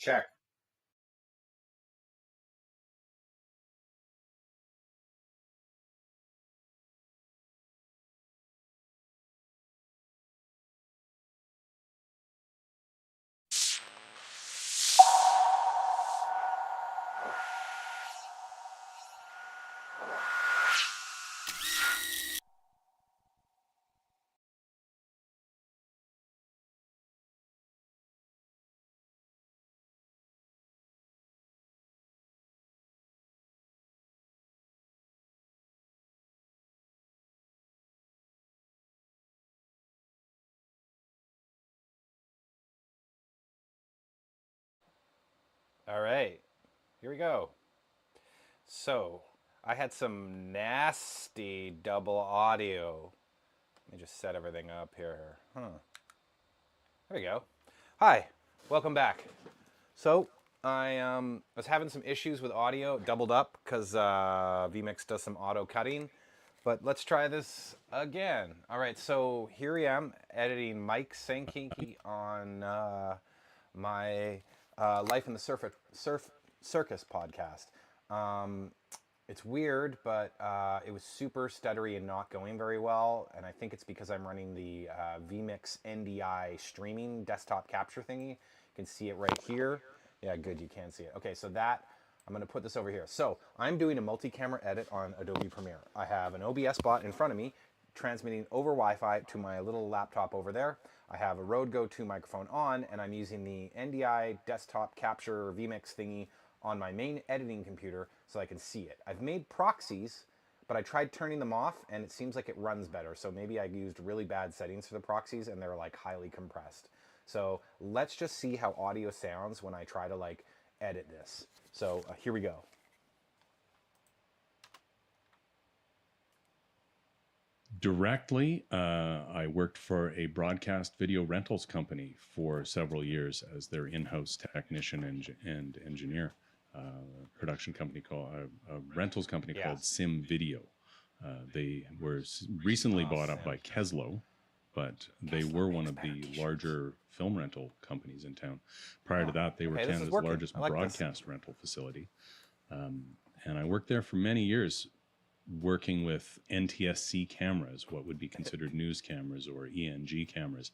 Check. All right, here we go. So, I had some nasty double audio. Let me just set everything up here. There we go. Hi, welcome back. So, I was having some issues with audio, doubled up, because vMix does some auto cutting. But let's try this again. All right, so here I am editing Mike Sankinky on my Life in the Circus podcast. Um, it's weird, but it was super stuttery and not going very well. And I think it's because I'm running the vMix NDI streaming desktop capture thingy. You can see it right here. Yeah, good, you can see it. Okay, so that, I'm gonna put this over here. So I'm doing a multi-camera edit on Adobe Premiere. I have an OBS bot in front of me transmitting over Wi-Fi to my little laptop over there. I have a Rode Go 2 microphone on, and I'm using the NDI desktop capture vMix thingy on my main editing computer so I can see it. I've made proxies, but I tried turning them off and it seems like it runs better. So maybe I used really bad settings for the proxies and they're like highly compressed. So let's just see how audio sounds when I try to like edit this. So here we go. Directly, I worked for a broadcast video rentals company for several years as their in-house technician and engineer. Production company called a rentals company called Sim Video. They were recently bought up by Keslo, but they were one of the larger film rental companies in town. Prior to that, they were Canada's largest broadcast rental facility. And I worked there for many years, working with NTSC cameras, what would be considered news cameras or ENG cameras.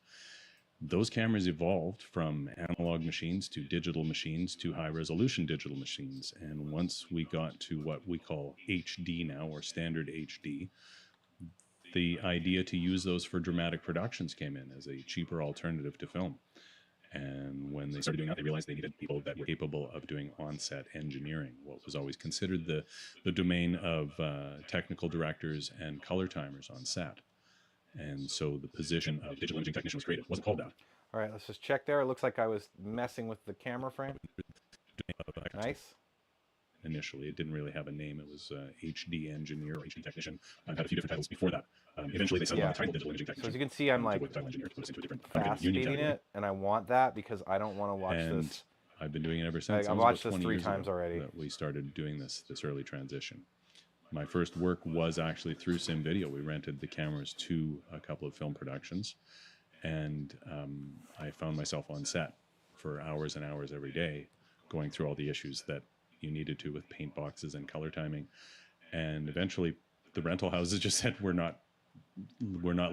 Those cameras evolved from analog machines to digital machines to high resolution digital machines. And once we got to what we call HD now, or standard HD, the idea to use those for dramatic productions came in as a cheaper alternative to film. And when they started doing that, they realized they needed people that were capable of doing on-set engineering, what was always considered the domain of technical directors and color timers on set. And so the position of digital imaging technician was created. It wasn't called that. All right, let's just check there. It looks like I was messing with the camera frame. Nice. Initially, it didn't really have a name. It was HD engineer or HD technician. I've had a few different titles before that. Eventually, they settled on the title digital imaging technician. So as you can see, I'm like fast speeding it, and I want that because I don't want to watch this. I've been doing it ever since. I've watched this 3 times already. That we started doing this early transition. My first work was actually through Sim Video. We rented the cameras to a couple of film productions, and I found myself on set for hours and hours every day, going through all the issues that you needed to with paint boxes and color timing. And eventually, the rental houses just said, we're not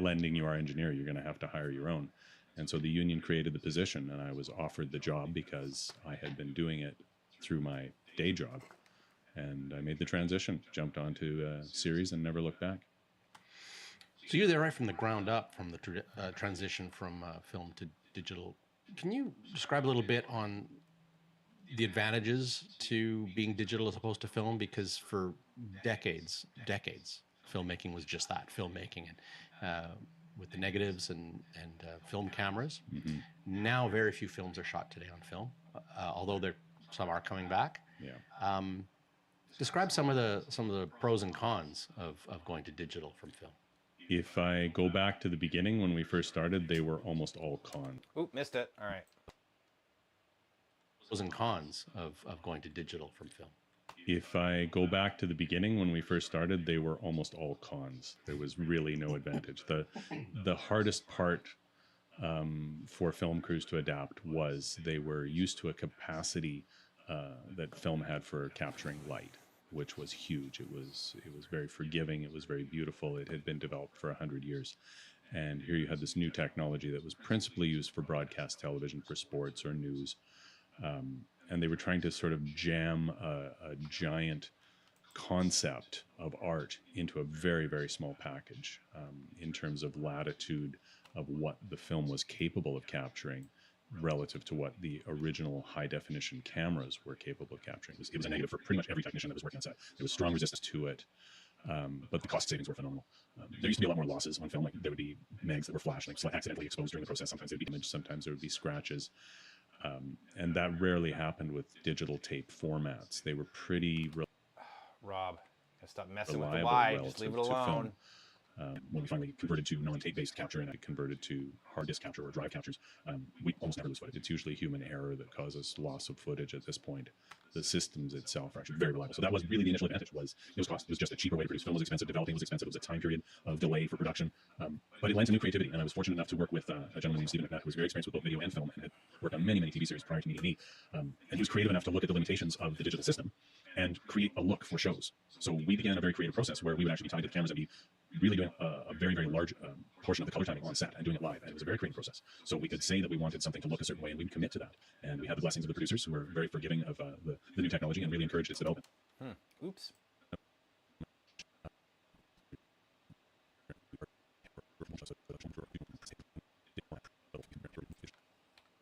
lending you our engineer. You're going to have to hire your own. And so the union created the position, and I was offered the job because I had been doing it through my day job. And I made the transition, jumped onto a series, and never looked back. So you're there right from the ground up, from the transition from film to digital. Can you describe a little bit on the advantages to being digital as opposed to film? Because for decades, filmmaking was just that, filmmaking, and with the negatives and film cameras. Mm-hmm. Now, very few films are shot today on film, although some are coming back. Yeah. Describe some of the pros and cons of going to digital from film. If I go back to the beginning when we first started, they were almost all cons. Oop, missed it. All right. Pros and cons of going to digital from film. If I go back to the beginning when we first started, they were almost all cons. There was really no advantage. The hardest part for film crews to adapt was they were used to a capacity that film had for capturing light, which was huge. It was very forgiving. It was very beautiful. It had been developed for 100 years. And here you had this new technology that was principally used for broadcast television, for sports or news. And they were trying to sort of jam a giant concept of art into a very, very small package in terms of latitude of what the film was capable of capturing relative to what the original high definition cameras were capable of capturing. It was a negative for pretty much every technician that was working on set. There was strong resistance to it, but the cost savings were phenomenal. There used to be a lot more losses on film. Like there would be mags that were flashed, like accidentally exposed during the process. Sometimes there would be damage, sometimes there would be scratches. And that rarely happened with digital tape formats. They were pretty Rob, gotta stop messing with the reliable Y. Just leave it relative to alone. film. When we finally converted to non-tape-based capture and I converted to hard disk capture or drive captures, we almost never lose footage. It's usually human error that causes loss of footage at this point. The systems itself are actually very reliable. So that was really the initial advantage. Was it was cost. It was just a cheaper way to produce. Film was expensive. Developing was expensive. It was a time period of delay for production. But it lent to new creativity. And I was fortunate enough to work with a gentleman named Stephen McNutt, who was very experienced with both video and film and had worked on many, many TV series prior to meeting me. And he was creative enough to look at the limitations of the digital system and create a look for shows. So we began a very creative process where we would actually be tied to the cameras and be really doing a very, very large portion of the color timing on set and doing it live. And it was a very creative process. So we could say that we wanted something to look a certain way and we would commit to that. And we had the blessings of the producers who were very forgiving of the new technology and really encouraged its development. Oops.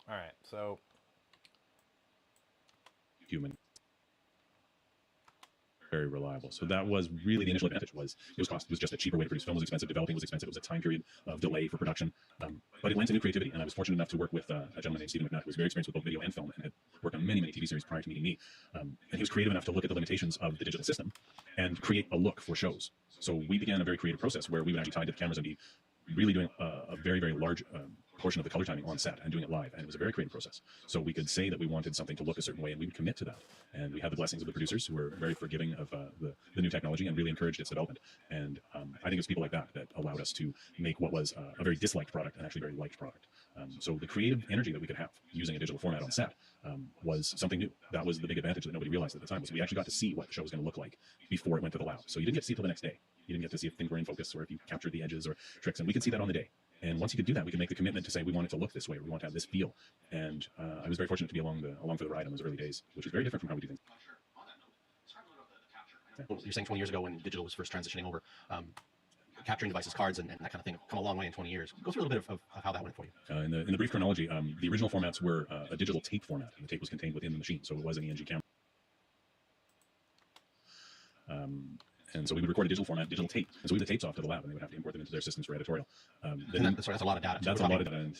All right, so Human, very reliable. So that was really the initial advantage. Was it was cost. It was just a cheaper way to produce. Film was expensive. Developing was expensive. It was a time period of delay for production. But it lent to new creativity. And I was fortunate enough to work with a gentleman named Stephen McNutt, who was very experienced with both video and film and had worked on many, many TV series prior to meeting me. And he was creative enough to look at the limitations of the digital system and create a look for shows. So we began a very creative process where we would actually tie to the cameras and be really doing a very, very large portion of the color timing on set and doing it live. And it was a very creative process. So we could say that we wanted something to look a certain way and we would commit to that. And we had the blessings of the producers who were very forgiving of the new technology and really encouraged its development. And I think it was people like that that allowed us to make what was a very disliked product and actually very liked product. So the creative energy that we could have using a digital format on set was something new. That was the big advantage that nobody realized at the time, was we actually got to see what the show was going to look like before it went to the lab. So you didn't get to see it till the next day. You didn't get to see if things were in focus or if you captured the edges or tricks, and we could see that on the day. And once you could do that, we could make the commitment to say we want it to look this way, or we want to have this feel. And I was very fortunate to be along for the ride in those early days, which is very different from how we do things. Well, you're saying 20 years ago when digital was first transitioning over, capturing devices, cards, and that kind of thing have come a long way in 20 years. Go through a little bit of how that went for you. In the brief chronology, the original formats were a digital tape format, and the tape was contained within the machine, so it was an ENG camera. And so we would record a digital format, digital tape. And so we would the tapes off to the lab, and they would have to import them into their systems for editorial. That's a lot of data. That's a lot of data.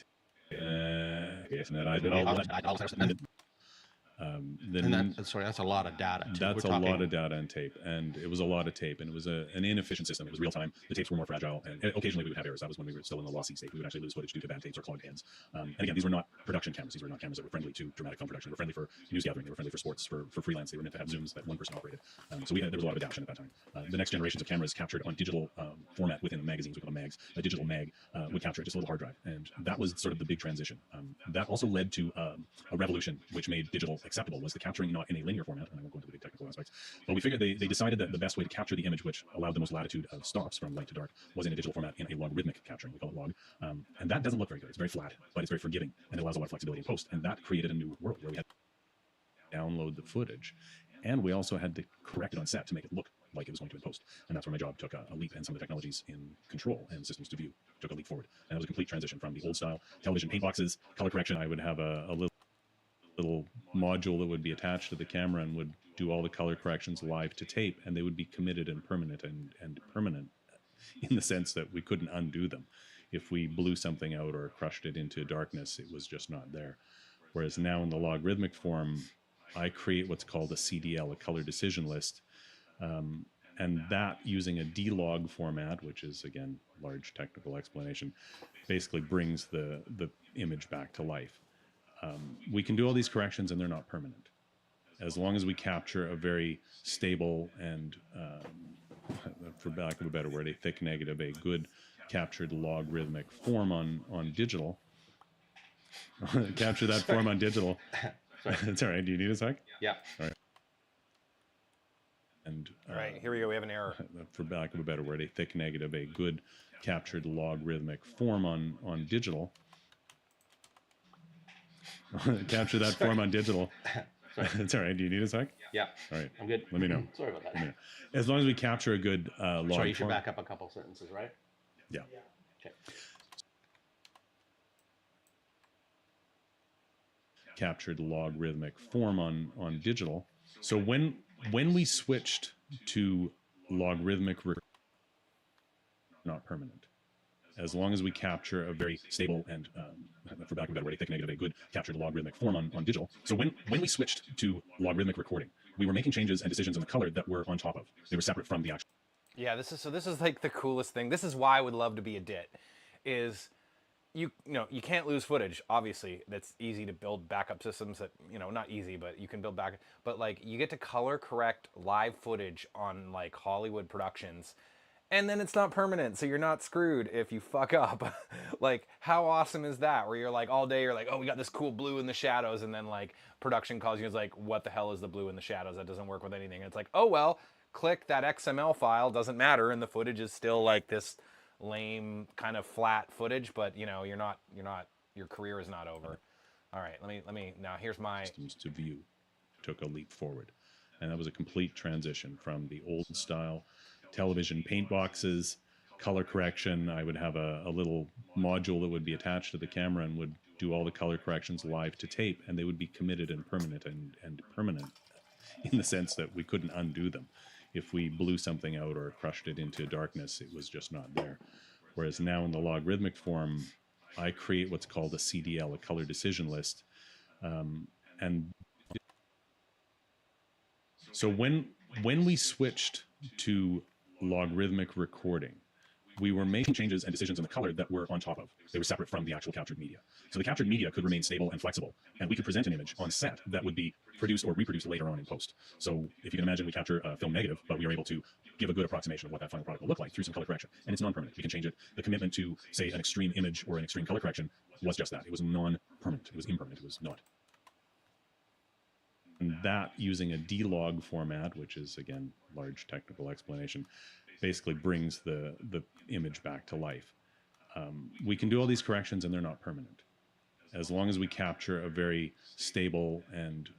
Yes, and I did all that. That's a lot of data. That's a lot of data and tape, and it was a lot of tape, and it was an inefficient system. It was real time. The tapes were more fragile, and occasionally we would have errors. That was when we were still in the lossy state. We would actually lose footage due to bad tapes or clogged ends. And again, these were not production cameras. These were not cameras that were friendly to dramatic film production. They were friendly for news gathering. They were friendly for sports, for freelance. They were meant to have zooms that one person operated. So there was a lot of adaptation at that time. The next generations of cameras captured on digital format within the magazines. We call them mags. A digital mag would capture just a little hard drive, and that was sort of the big transition. That also led to a revolution, which made digital acceptable. Was the capturing not in a linear format, and I won't go into the big technical aspects, but we figured they decided that the best way to capture the image, which allowed the most latitude of stops from light to dark, was in a digital format in a logarithmic capturing. We call it log. And that doesn't look very good. It's very flat, but it's very forgiving, and it allows a lot of flexibility in post. And that created a new world where we had to download the footage, and we also had to correct it on set to make it look like it was going to in post. And that's where my job took a leap, and some of the technologies in control and systems to view took a leap forward. And it was a complete transition from the old style television paint boxes, color correction. I would have a little module that would be attached to the camera and would do all the color corrections live to tape, and they would be committed and permanent and permanent in the sense that we couldn't undo them. If we blew something out or crushed it into darkness, it was just not there. Whereas now in the logarithmic form, I create what's called a CDL, a color decision list, and that, using a D-log format, which is, again, large technical explanation, basically brings the image back to life. We can do all these corrections and they're not permanent. As long as we capture a very stable and, for lack of a better word, a thick negative, a good captured logarithmic form on digital, capture that form on digital. It's all right. Do you need a sec? Yeah. All right. And All right, here we go. We have an error. for lack of a better word, a thick negative, a good captured logarithmic form on digital. Capture that form on digital. It's all right. Do you need a sec? Yeah. All right. I'm good. Let me know. Sorry about that. Let me know. As long as we capture a good log Sorry, you should form. back up a couple sentences, right? Yeah. Okay. Captured logarithmic form on digital. So when we switched to logarithmic, not permanent. As long as we capture a very stable and, for lack of a better word, a thick negative, a good captured logarithmic form on digital. So when we switched to logarithmic recording, we were making changes and decisions in the color that were on top of. They were separate from the actual. Yeah, this is like the coolest thing. This is why I would love to be a DIT. Is you know, you can't lose footage. Obviously, that's easy to build backup systems that, you know, not easy, but you can build back. But like, you get to color correct live footage on like Hollywood productions, and then it's not permanent, so you're not screwed if you fuck up. Like, how awesome is that? Where you're like all day, you're like, oh, we got this cool blue in the shadows, and then like production calls you, it's like, what the hell is the blue in the shadows? That doesn't work with anything. And it's like, oh well, click that XML file, doesn't matter, and the footage is still like this lame kind of flat footage, but you know, your career is not over. All right, let me now here's my systems to view took a leap forward, and that was a complete transition from the old style television paint boxes, color correction. I would have a little module that would be attached to the camera and would do all the color corrections live to tape, and they would be committed and permanent and permanent in the sense that we couldn't undo them. If we blew something out or crushed it into darkness, it was just not there. Whereas now in the logarithmic form, I create what's called a CDL, a color decision list. And so when we switched to logarithmic recording, we were making changes and decisions in the color that were on top of. They were separate from the actual captured media. So the captured media could remain stable and flexible, and we could present an image on set that would be produced or reproduced later on in post. So if you can imagine, we capture a film negative, but we are able to give a good approximation of what that final product will look like through some color correction. And it's non-permanent. We can change it. The commitment to, say, an extreme image or an extreme color correction was just that. It was non-permanent. It was impermanent. It was not. And that, using a D-log format, which is, again, large technical explanation, basically brings the image back to life. We can do all these corrections and they're not permanent. As long as we capture a very stable and,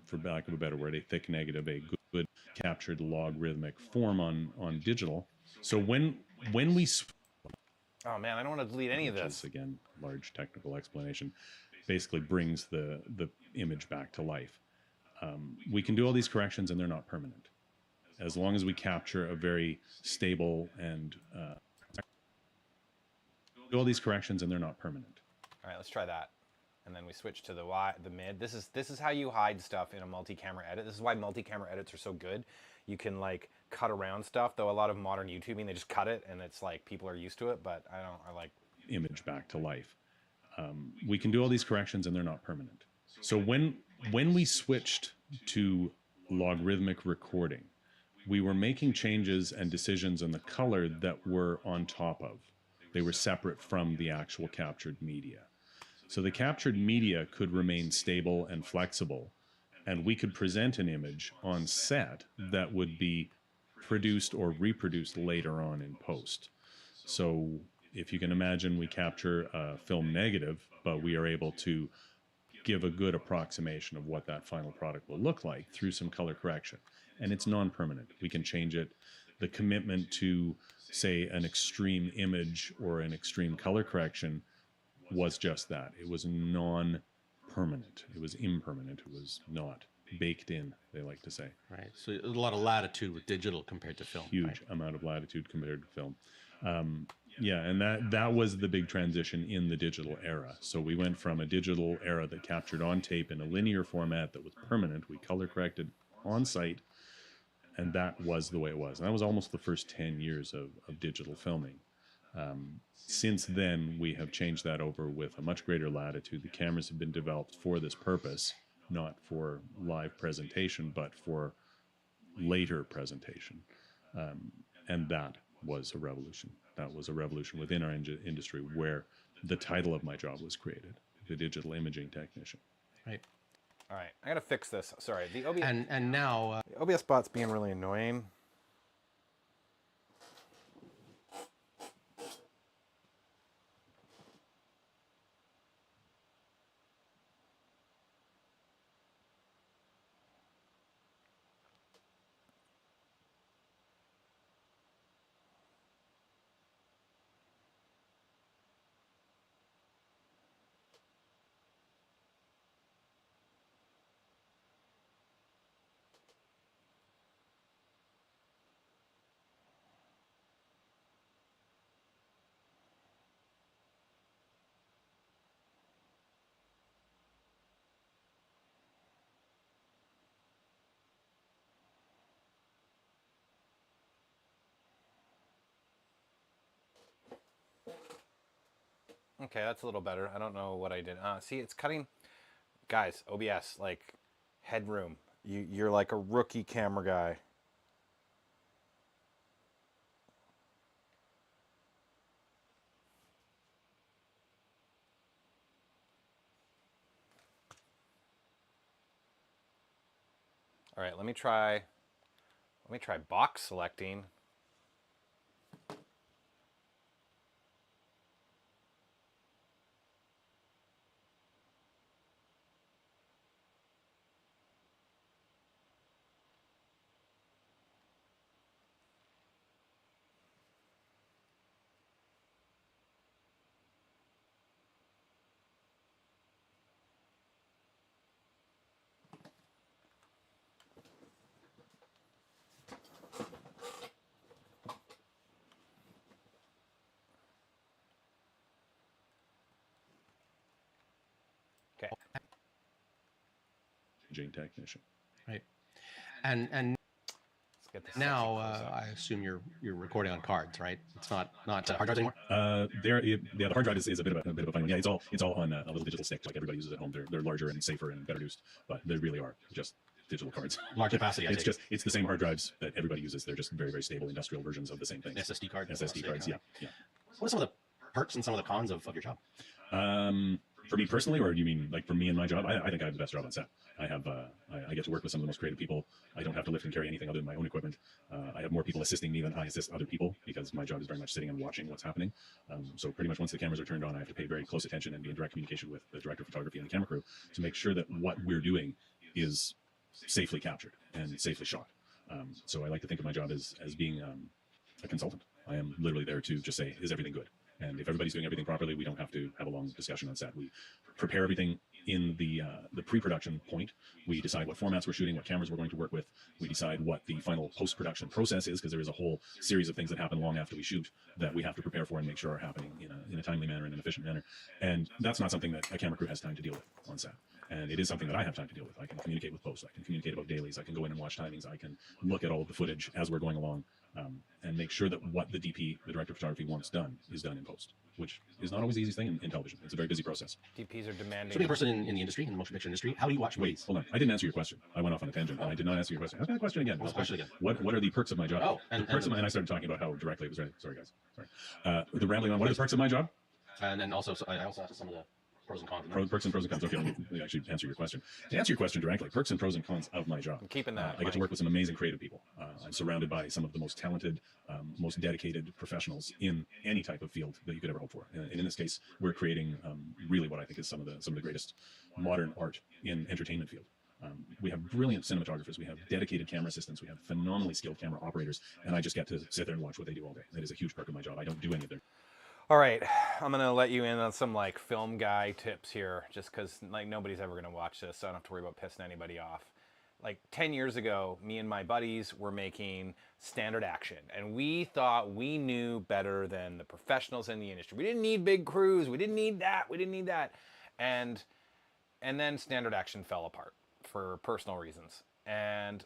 for lack of a better word, a thick negative, a good captured logarithmic form on digital. So when we... Oh man, I don't want to delete any of this. Is, again, large technical explanation, basically brings the image back to life. We can do all these corrections and they're not permanent. As long as we capture a very stable and do all these corrections and they're not permanent. All right, let's try that. And then we switch to the mid. This is how you hide stuff in a multi-camera edit. This is why multi-camera edits are so good. You can like cut around stuff, though a lot of modern YouTubing, they just cut it and it's like people are used to it, but I like image back to life. We can do all these corrections and they're not permanent. So when we switched to logarithmic recording, we were making changes and decisions in the color that were on top of. They were separate from the actual captured media. So the captured media could remain stable and flexible, and we could present an image on set that would be produced or reproduced later on in post. So if you can imagine, we capture a film negative, but we are able to give a good approximation of what that final product will look like through some color correction. And it's non-permanent. We can change it. The commitment to, say, an extreme image or an extreme color correction was just that. It was non-permanent. It was impermanent. It was not baked in, they like to say. Right. So a lot of latitude with digital compared to film. Huge right? amount of latitude compared to film. Yeah, and that was the big transition in the digital era. So we went from a digital era that captured on tape in a linear format that was permanent. We color corrected on site, and that was the way it was. And that was almost the first 10 years of digital filming. Since then, we have changed that over with a much greater latitude. The cameras have been developed for this purpose, not for live presentation, but for later presentation. And that was a revolution. That was a revolution within our industry, where the title of my job was created, the digital imaging technician. Right. All right, I gotta fix this. Sorry, the OBS, And now, the OBS bot's being really annoying. Okay, that's a little better. I don't know what I did. See, it's cutting. Guys, OBS, like, headroom. You're like a rookie camera guy. All right, let me try box selecting. Okay. Imaging technician. right. And Let's get this now, section closed up. I assume you're recording on cards, right? It's not hard drives anymore. The hard drive is a bit of a fun one. Yeah, it's all on a little digital stick like everybody uses at home. They're larger and safer and better used, but they really are just digital cards. Large capacity. It's the same hard drives that everybody uses. They're just very, very stable industrial versions of the same thing. SSD cards. SSD cards. Yeah. What are some of the perks and some of the cons of your job? For me personally, or do you mean like for me and my job? I think I have the best job on set. I have I get to work with some of the most creative people. I don't have to lift and carry anything other than my own equipment. I have more people assisting me than I assist other people because my job is very much sitting and watching what's happening. So pretty much once the cameras are turned on, I have to pay very close attention and be in direct communication with the director of photography and the camera crew to make sure that what we're doing is safely captured and safely shot. So I like to think of my job as being a consultant. I am literally there to just say, is everything good? And if everybody's doing everything properly, we don't have to have a long discussion on set. We prepare everything in the pre-production point. We decide what formats we're shooting, what cameras we're going to work with. We decide what the final post-production process is, because there is a whole series of things that happen long after we shoot that we have to prepare for and make sure are happening in a timely manner and an efficient manner. And that's not something that a camera crew has time to deal with on set. And it is something that I have time to deal with. I can communicate with post. I can communicate about dailies. I can go in and watch timings. I can look at all of the footage as we're going along and make sure that what the DP, the director of photography, wants done is done in post, which is not always the easiest thing in television. It's a very busy process. DPs are demanding. So being a person in the industry, in the motion picture industry, how do you watch movies? Hold on. I didn't answer your question. I went off on a tangent, and I did not answer your question. Ask me that question again. What are the perks of my job? Oh, and I started talking about how directly it was. Sorry, guys. Sorry. The rambling on. What are the perks of my job? And then also, I also asked some of the pros and cons. Perks and pros and cons. Okay, let me actually answer your question. To answer your question directly, perks and pros and cons of my job. I'm keeping that. I get to work with some amazing creative people. I'm surrounded by some of the most talented, most dedicated professionals in any type of field that you could ever hope for. And in this case, we're creating really what I think is some of the greatest modern art in entertainment field. We have brilliant cinematographers. We have dedicated camera assistants. We have phenomenally skilled camera operators. And I just get to sit there and watch what they do all day. That is a huge perk of my job. I don't do any of their. All right, I'm gonna let you in on some like film guy tips here, just because like nobody's ever gonna watch this, so I don't have to worry about pissing anybody off. Like 10 years ago, me and my buddies were making standard action, and we thought we knew better than the professionals in the industry. We didn't need big crews. We didn't need that. We didn't need that. And then standard action fell apart for personal reasons. And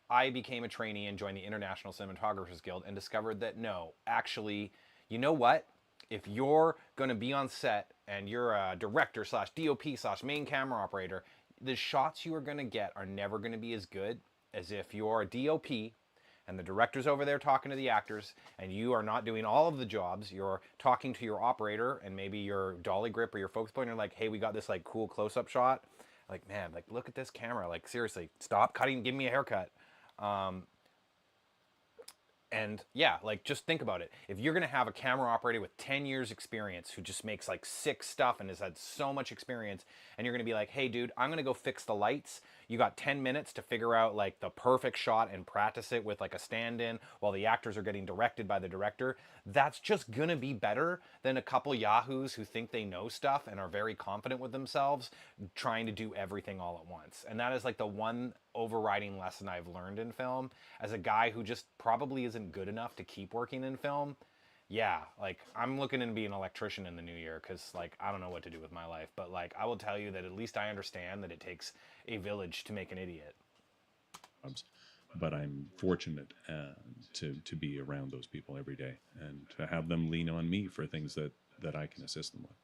I became a trainee and joined the International Cinematographers Guild and discovered that no, actually, you know what? If you're going to be on set and you're a director / DOP / main camera operator, the shots you are going to get are never going to be as good as if you're a DOP and the director's over there talking to the actors, and you are not doing all of the jobs. You're talking to your operator and maybe your dolly grip or your focus point, and like, hey, we got this like cool close-up shot. Like, man, like look at this camera. Like, seriously, stop cutting, give me a haircut. And yeah, like just think about it. If you're gonna have a camera operator with 10 years experience who just makes like sick stuff and has had so much experience, and you're gonna be like, hey dude, I'm gonna go fix the lights. You got 10 minutes to figure out like the perfect shot and practice it with like a stand-in while the actors are getting directed by the director. That's just gonna be better than a couple yahoos who think they know stuff and are very confident with themselves trying to do everything all at once. And that is like the one overriding lesson I've learned in film as a guy who just probably isn't good enough to keep working in film. Yeah, like I'm looking into being an electrician in the new year because like I don't know what to do with my life, but like I will tell you that at least I understand that it takes a village to make an idiot. But I'm fortunate to be around those people every day and to have them lean on me for things that I can assist them with.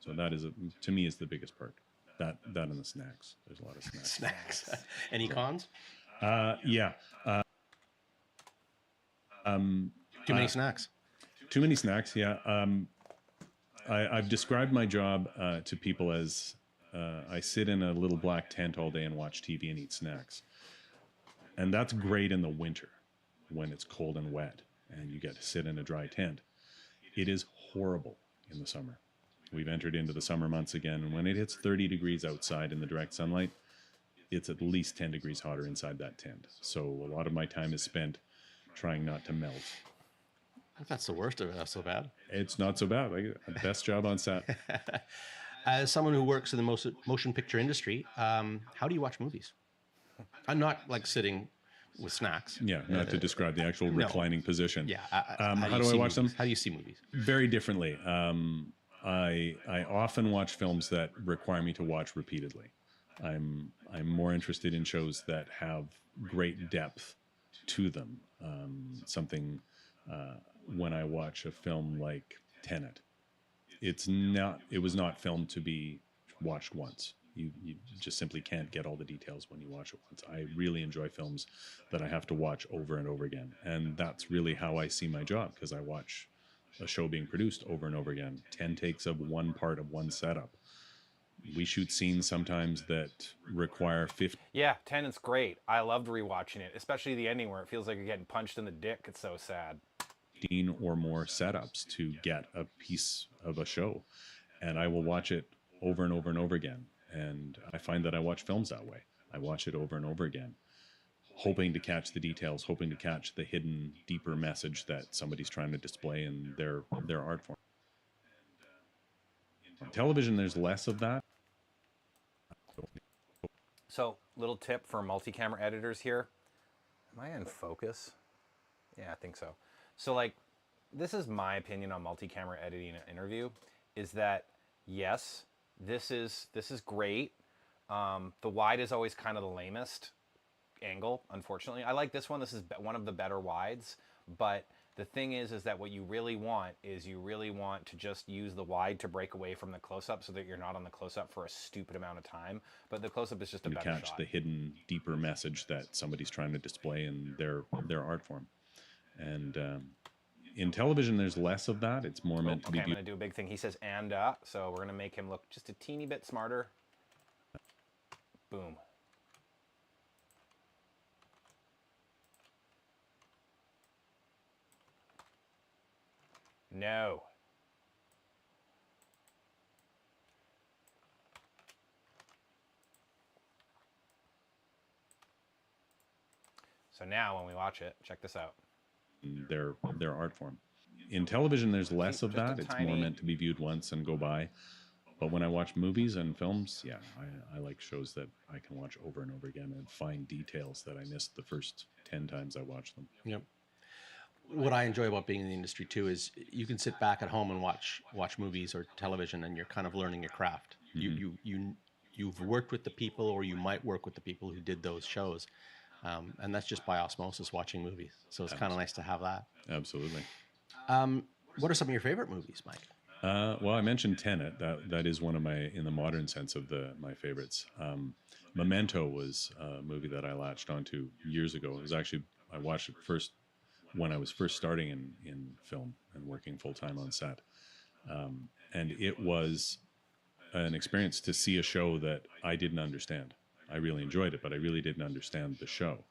So that is to me is the biggest part. That and the snacks. There's a lot of snacks. Snacks. Any cons? Yeah. Too many snacks. Too many snacks. Yeah. I've described my job to people as I sit in a little black tent all day and watch TV and eat snacks. And that's great in the winter when it's cold and wet and you get to sit in a dry tent. It is horrible in the summer. We've entered into the summer months again, and when it hits 30 degrees outside in the direct sunlight, it's at least 10 degrees hotter inside that tent. So a lot of my time is spent trying not to melt. If that's the worst of it, that's so bad. It's not so bad. I get the best job on set. As someone who works in the motion picture industry, how do you watch movies? I'm not like sitting with snacks. Yeah, not to describe the actual reclining position. Yeah. How do I watch them? How do you see movies? Very differently. I often watch films that require me to watch repeatedly. I'm more interested in shows that have great depth to them. When I watch a film like Tenet, it was not filmed to be watched once. You just simply can't get all the details when you watch it once. I really enjoy films that I have to watch over and over again. And that's really how I see my job, because I watch a show being produced over and over again. 10 takes of one part of one setup. We shoot scenes sometimes that require 50. Yeah, Tenet's great. I loved rewatching it, especially the ending where it feels like you're getting punched in the dick. It's so sad. 15 or more setups to get a piece of a show. And I will watch it over and over and over again. And I find that I watch films that way. I watch it over and over again, hoping to catch the details, hoping to catch the hidden, deeper message that somebody's trying to display in their art form. On television, there's less of that. So, little tip for multi-camera editors here. Am I in focus? Yeah, I think so. So, like, this is my opinion on multi-camera editing an interview, is that, yes, this is great. The wide is always kind of the lamest angle, unfortunately. I like this one. This is one of the better wides, but the thing is that what you really want is you really want to just use the wide to break away from the close-up so that you're not on the close-up for a stupid amount of time. But the close-up is just a better shot. You catch the hidden, deeper message that somebody's trying to display in their art form. And in television, there's less of that. It's more meant to be. I'm going to do a big thing. He says "and," so we're going to make him look just a teeny bit smarter. Boom. No. So now when we watch it, check this out. Their art form. In television, there's less of that. It's more meant to be viewed once and go by. But when I watch movies and films, yeah, I like shows that I can watch over and over again and find details that I missed the first 10 times I watched them. Yep. What I enjoy about being in the industry too is you can sit back at home and watch movies or television, and you're kind of learning your craft. Mm-hmm. You've worked with the people, or you might work with the people who did those shows, and that's just by osmosis watching movies. So it's kind of nice to have that. Absolutely. What are some of your favorite movies, Mike? Well, I mentioned Tenet. That is one of my, in the modern sense of my favorites. Memento was a movie that I latched onto years ago. It was actually I watched it first when I was first starting in film and working full time on set, and it was an experience to see a show that I didn't understand. I really enjoyed it, but I really didn't understand the show.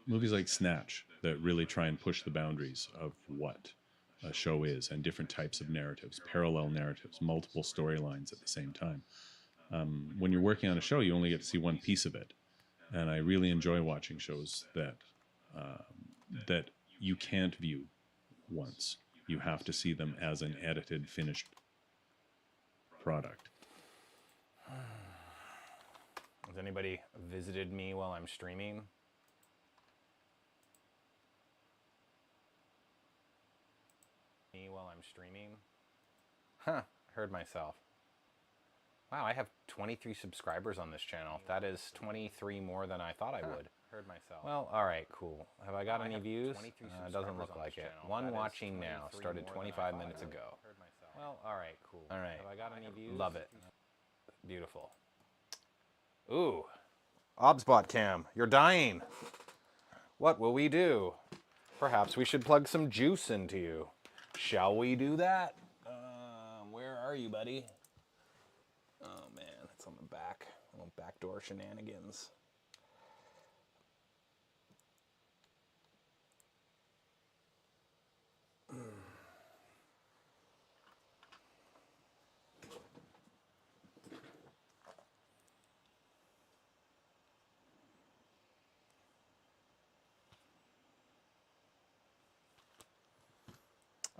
Movies like Snatch that really try and push the boundaries of what a show is, and different types of narratives, parallel narratives, multiple storylines at the same time. When you're working on a show, you only get to see one piece of it, and I really enjoy watching shows that you can't view once. You have to see them as an edited, finished product. Has anybody visited me while I'm streaming? Huh, heard myself. Wow, I have 23 subscribers on this channel. That is 23 more than I thought I would. Heard myself. Well, all right, cool. Have I got any views? Doesn't look like it. One watching now. Started 25 minutes ago. Well, all right, cool. All right. Have I got any views? Love it. Beautiful. Ooh. Obsbot cam, you're dying. What will we do? Perhaps we should plug some juice into you. Shall we do that? Where are you, buddy? Oh man, it's on the back. Little backdoor shenanigans.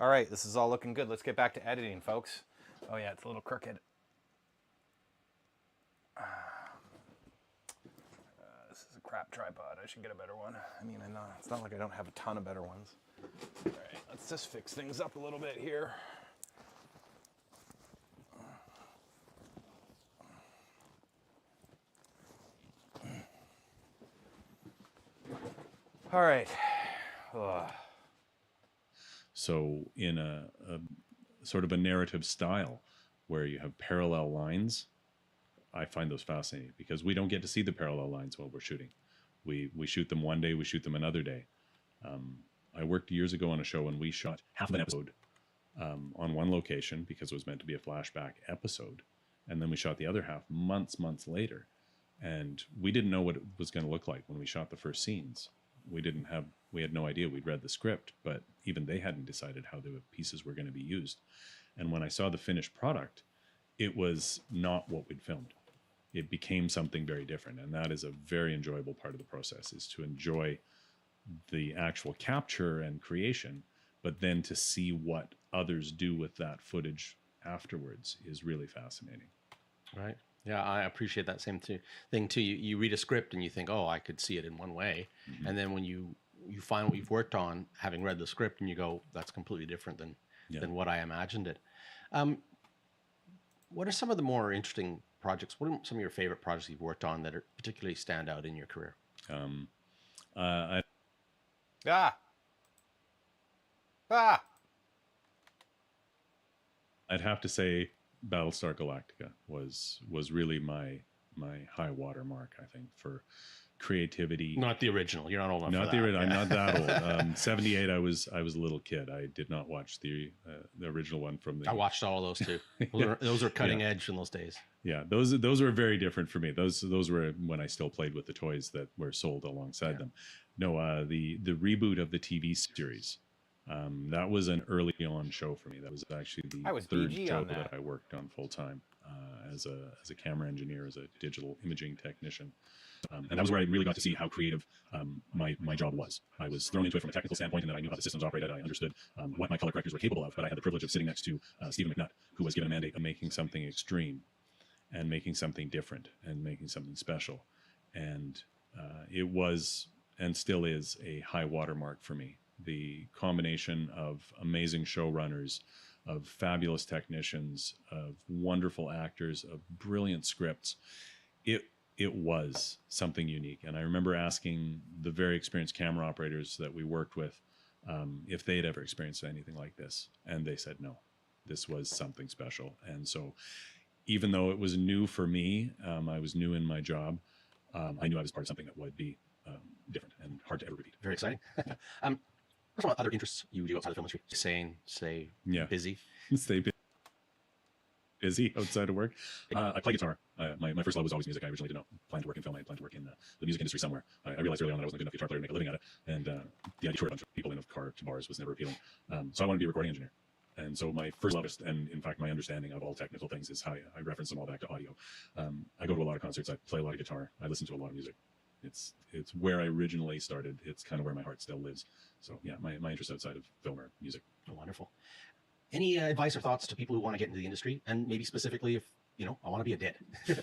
All right, this is all looking good. Let's get back to editing, folks. Oh yeah, it's a little crooked. This is a crap tripod. I should get a better one. I mean, I know it's not like I don't have a ton of better ones. All right, let's just fix things up a little bit here. All right. Ugh. So in a sort of a narrative style where you have parallel lines, I find those fascinating because we don't get to see the parallel lines while we're shooting. We shoot them one day, we shoot them another day. I worked years ago on a show and we shot half of an episode on one location because it was meant to be a flashback episode. And then we shot the other half months later. And we didn't know what it was going to look like when we shot the first scenes. We had no idea. We'd read the script, but even they hadn't decided how the pieces were going to be used. And when I saw the finished product, it was not what we'd filmed. It became something very different. And that is a very enjoyable part of the process, is to enjoy the actual capture and creation, but then to see what others do with that footage afterwards is really fascinating. Right. Yeah, I appreciate that same thing too. You read a script and you think, oh, I could see it in one way. Mm-hmm. And then when you find what you've worked on, having read the script, and you go, that's completely different than what I imagined it. What are some of the more interesting projects? What are some of your favorite projects you've worked on that are particularly stand out in your career? I'd have to say Battlestar Galactica was really my high water mark, I think, for creativity. Not the original. You're not old enough. Not for the that. original. I'm not that old. 78. I was a little kid. I did not watch the original one from the. I watched all of those too. Those are cutting edge in those days. Yeah, those were very different for me. Those were when I still played with the toys that were sold alongside them. No, the reboot of the TV series. That was an early on show for me. That was actually the third show that I worked on full time as a camera engineer, as a digital imaging technician. And that was where I really got to see how creative my job was. I was thrown into it from a technical standpoint, and that I knew how the systems operated. I understood what my color correctors were capable of, but I had the privilege of sitting next to Stephen McNutt, who was given a mandate of making something extreme and making something different and making something special. And it was and still is a high watermark for me. The combination of amazing showrunners, of fabulous technicians, of wonderful actors, of brilliant scripts. It was something unique. And I remember asking the very experienced camera operators that we worked with if they'd ever experienced anything like this. And they said, no, this was something special. And so even though it was new for me, I was new in my job, I knew I was part of something that would be different and hard to ever repeat. Very exciting. What's some other interests you do outside the film industry? Stay busy. Stay busy outside of work. I play guitar. My first love was always music. I originally didn't plan to work in film. I planned to work in the music industry somewhere. I realized early on that I wasn't a good enough guitar player to make a living at it, and the idea to tour a bunch of people in a car to bars was never appealing. So I wanted to be a recording engineer. And so my first love, and in fact my understanding of all technical things, is how I reference them all back to audio. I go to a lot of concerts. I play a lot of guitar. I listen to a lot of music. It's where I originally started. It's kind of where my heart still lives. So yeah, my interests outside of film are music. Oh, wonderful. Any advice or thoughts to people who want to get into the industry, and maybe specifically if I want to be a did,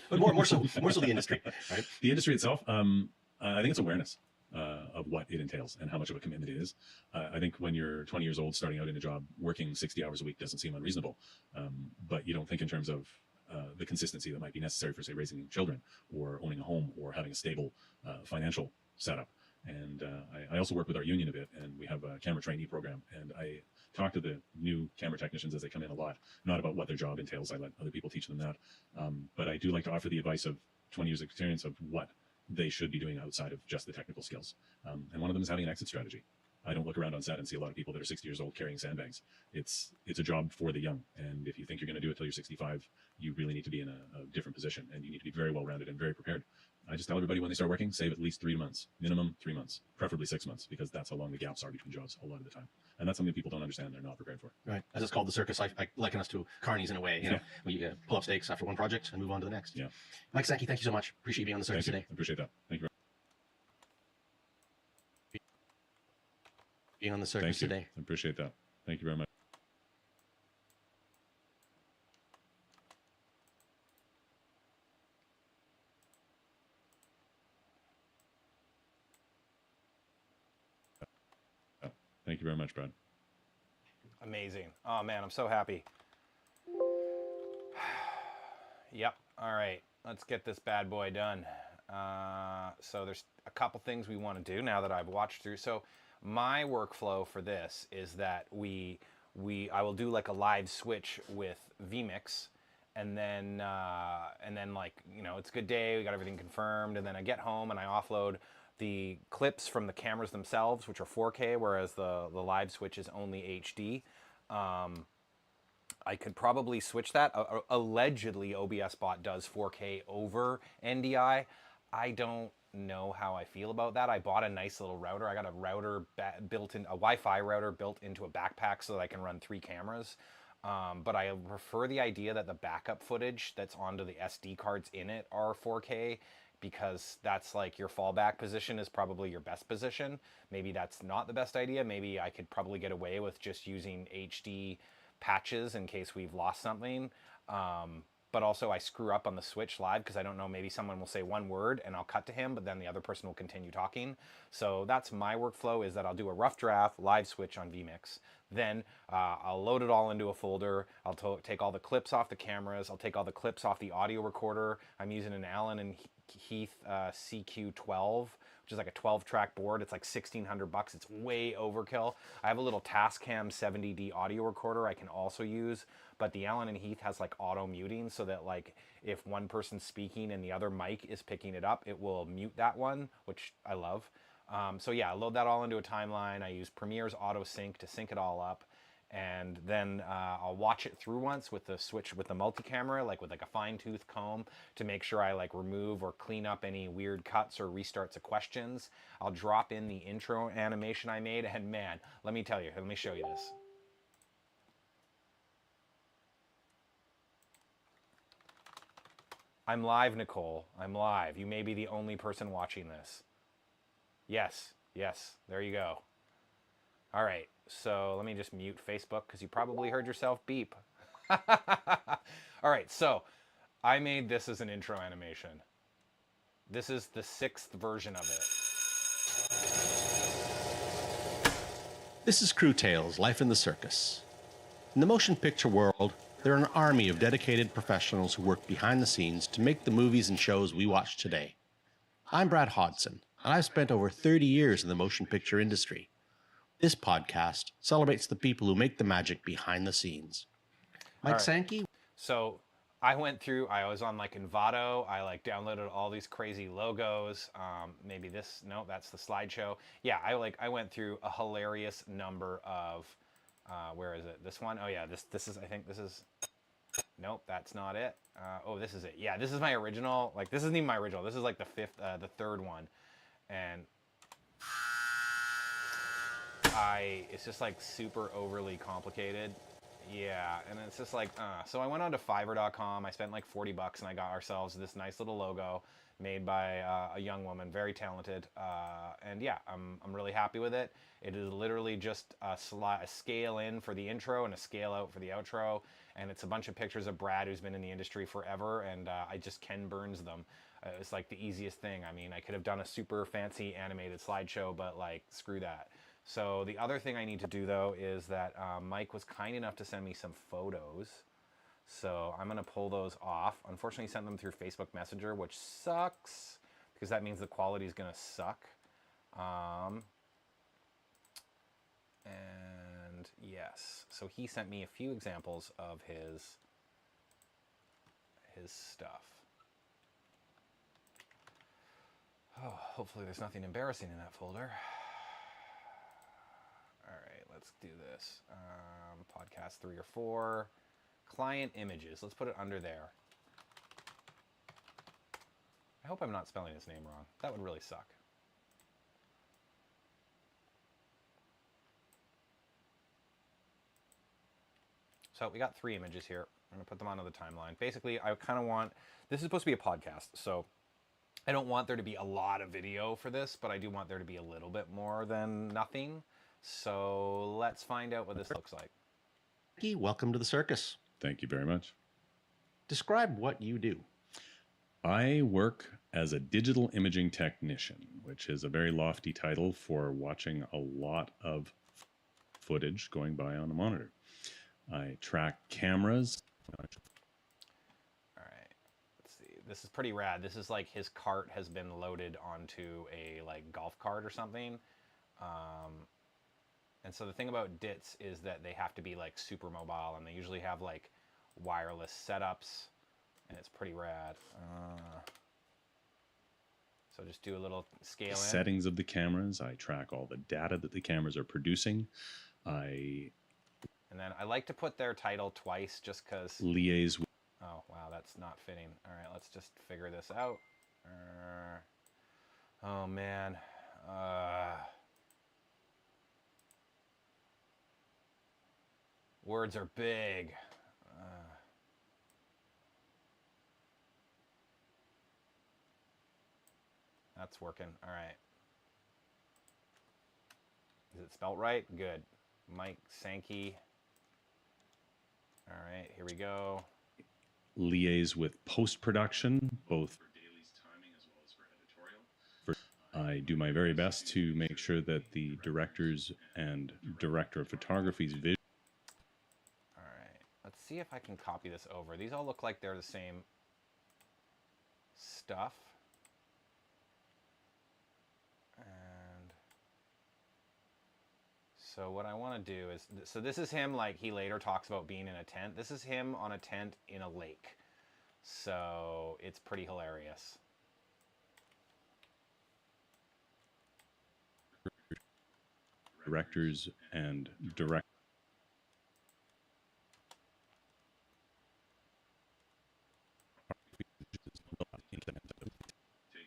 but more so the industry, right? The industry itself, I think it's awareness of what it entails and how much of a commitment it is. I think when you're 20 years old, starting out in a job, working 60 hours a week doesn't seem unreasonable, but you don't think in terms of the consistency that might be necessary for, say, raising children or owning a home or having a stable financial setup. And I also work with our union a bit, and we have a camera trainee program, and I talk to the new camera technicians as they come in a lot, not about what their job entails. I let other people teach them that. But I do like to offer the advice of 20 years experience of what they should be doing outside of just the technical skills. And one of them is having an exit strategy. I don't look around on set and see a lot of people that are 60 years old carrying sandbags. It's a job for the young. And if you think you're going to do it till you're 65, you really need to be in a different position, and you need to be very well-rounded and very prepared. I just tell everybody when they start working, save at least 3 months, minimum 3 months, preferably 6 months, because that's how long the gaps are between jobs a lot of the time. And that's something people don't understand. They're not prepared for. Right. As it's called the circus, I liken us to carnies in a way. You know, we pull up stakes after one project and move on to the next. Yeah. Mike Sankey, thank you so much. Appreciate you being on the circus today. I appreciate that. Thank you. Being on the circus today. I appreciate that. Thank you very much. Thank you very much, Brad. Amazing. Oh man, I'm so happy. Yep. All right, let's get this bad boy done. So there's a couple things we want to do now that I've watched through. So my workflow for this is that I will do like a live switch with vMix, and then like, it's a good day, we got everything confirmed, and then I get home and I offload the clips from the cameras themselves, which are 4K, whereas the live switch is only HD. I could probably switch that. Allegedly, OBS Bot does 4K over NDI. I don't know how I feel about that. I bought a nice little router. I got a router a Wi-Fi router built into a backpack so that I can run 3 cameras. But I prefer the idea that the backup footage that's onto the SD cards in it are 4K, because that's like your fallback position is probably your best position. Maybe that's not the best idea. Maybe I could probably get away with just using HD patches in case we've lost something. But also I screw up on the switch live because I don't know, maybe someone will say one word and I'll cut to him, but then the other person will continue talking. So that's my workflow, is that I'll do a rough draft, live switch on vMix. Then I'll load it all into a folder. I'll take all the clips off the cameras. I'll take all the clips off the audio recorder. I'm using an Allen and Heath CQ12, which is like a 12-track board. It's like $1,600. It's way overkill. I have a little Tascam 70D audio recorder I can also use, but the Allen and Heath has like auto muting, so that like if one person's speaking and the other mic is picking it up, it will mute that one, which I love. So yeah, I load that all into a timeline. I use Premiere's auto sync to sync it all up. And then I'll watch it through once with the switch, with the multi-camera, like with like a fine-tooth comb, to make sure I like remove or clean up any weird cuts or restarts of questions. I'll drop in the intro animation I made, and man, let me tell you, let me show you this. I'm live, Nicole. I'm live. You may be the only person watching this. Yes, there you go. All right, so let me just mute Facebook because you probably heard yourself beep. All right, so I made this as an intro animation. This is the 6th version of it. This is Crew Tales, Life in the Circus. In the motion picture world, there are an army of dedicated professionals who work behind the scenes to make the movies and shows we watch today. I'm Brad Hodson, and I've spent over 30 years in the motion picture industry. This podcast celebrates the people who make the magic behind the scenes. Mike Sankey? So I went through, I was on like Envato. I like downloaded all these crazy logos. Maybe this, no, that's the slideshow. Yeah, I went through a hilarious number of, where is it? This one? Oh yeah, this is, I think this is, nope, that's not it. Oh, this is it. Yeah, this is my original. Like, this isn't even my original. This is like the third one. And it's just like super overly complicated. Yeah, and it's just like, so I went on to Fiverr.com. I spent like 40 bucks and I got ourselves this nice little logo made by a young woman, very talented. And yeah, I'm really happy with it. It is literally just a scale in for the intro and a scale out for the outro. And it's a bunch of pictures of Brad, who's been in the industry forever, and I just Ken Burns them. It's like the easiest thing. I mean, I could have done a super fancy animated slideshow, but like, screw that. So the other thing I need to do though is that Mike was kind enough to send me some photos. So I'm gonna pull those off. Unfortunately, he sent them through Facebook Messenger, which sucks because that means the quality is gonna suck. And yes, so he sent me a few examples of his stuff. Oh, hopefully there's nothing embarrassing in that folder. All right, let's do this. Podcast 3 or 4. Client images. Let's put it under there. I hope I'm not spelling his name wrong. That would really suck. So we got 3 images here. I'm going to put them onto the timeline. Basically, I kind of want... This is supposed to be a podcast, so I don't want there to be a lot of video for this, but I do want there to be a little bit more than nothing. So let's find out what this looks like. Welcome to the circus. Thank you very much. Describe what you do. I work as a digital imaging technician, which is a very lofty title for watching a lot of footage going by on a monitor. I track cameras. All right, let's see. This is pretty rad. This is like his cart has been loaded onto a like golf cart or something. And so the thing about DITs is that they have to be like super mobile, and they usually have like wireless setups, and it's pretty rad. So just do a little scale in. Settings of the cameras. I track all the data that the cameras are producing. And then I like to put their title twice just because... Liaise with... Oh, wow, that's not fitting. All right, let's just figure this out. Oh, man. Words are big. That's working. All right. Is it spelt right? Good. Mike Sankey. All right, here we go. Liaise with post-production, both for Daly's timing as well as for editorial. I do my very best to make sure that the directors and director of photography's vision. All right, let's see if I can copy this over. These all look like they're the same stuff. So what I want to do is, so this is him, like he later talks about being in a tent. This is him on a tent in a lake. So it's pretty hilarious. Directors and direct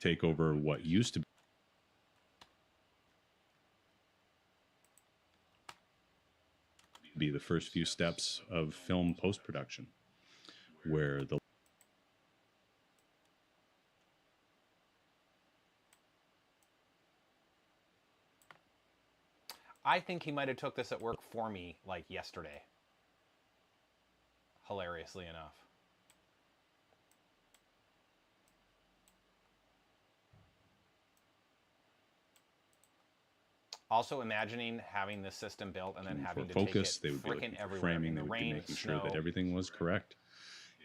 take over what used to be the first few steps of film post-production, where the I think he might have took this at work for me like yesterday. Hilariously enough. Also imagining having this system built and then having to focus, take they it would be looking for everywhere framing, in they the would be rain, making snow. sure that everything was correct.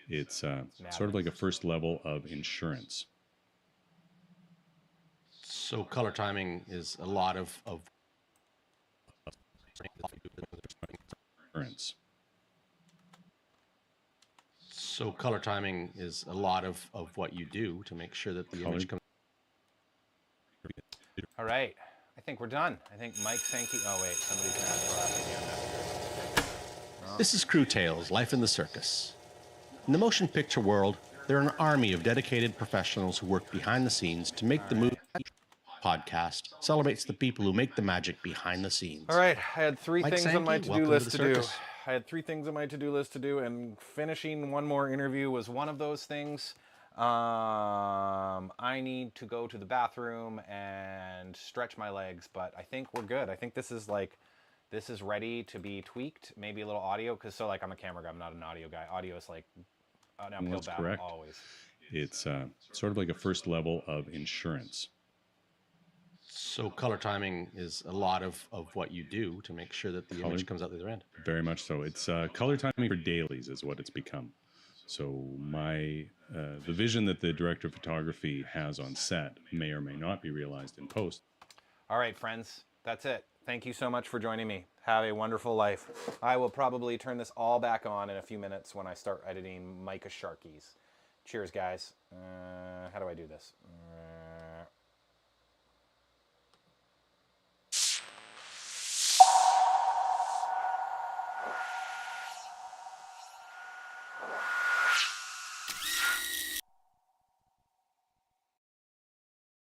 It's sort of like a first level of insurance. So color timing is a lot of Insurance. So color timing is a lot of what you do to make sure that the Color- image comes. All right. I think we're done. I think Mike Sankey. Oh, wait. Somebody's going to throw out again. This is Crew Tales, Life in the Circus. In the motion picture world, there are an army of dedicated professionals who work behind the scenes to make the movie. Podcast celebrates the people who make the magic behind the scenes. All right. I had three Mike things on my Sankey, to-do welcome list to to the do. circus. I had three things on my to-do list to do, and finishing one more interview was one of those things. I need to go to the bathroom and stretch my legs, but I think we're good. I think this is ready to be tweaked. Maybe a little audio, because I'm a camera guy. I'm not an audio guy. Audio is like an uphill That's battle correct. always. It's sort of like a first level of insurance. So color timing is a lot of what you do to make sure that the Color- image comes out the other end. Very much so. It's color timing for dailies is what it's become. So my the vision that the director of photography has on set may or may not be realized in post. All right, friends, that's it. Thank you so much for joining me. Have a wonderful life. I will probably turn this all back on in a few minutes when I start editing Micah Sharkies. Cheers, guys. How do I do this?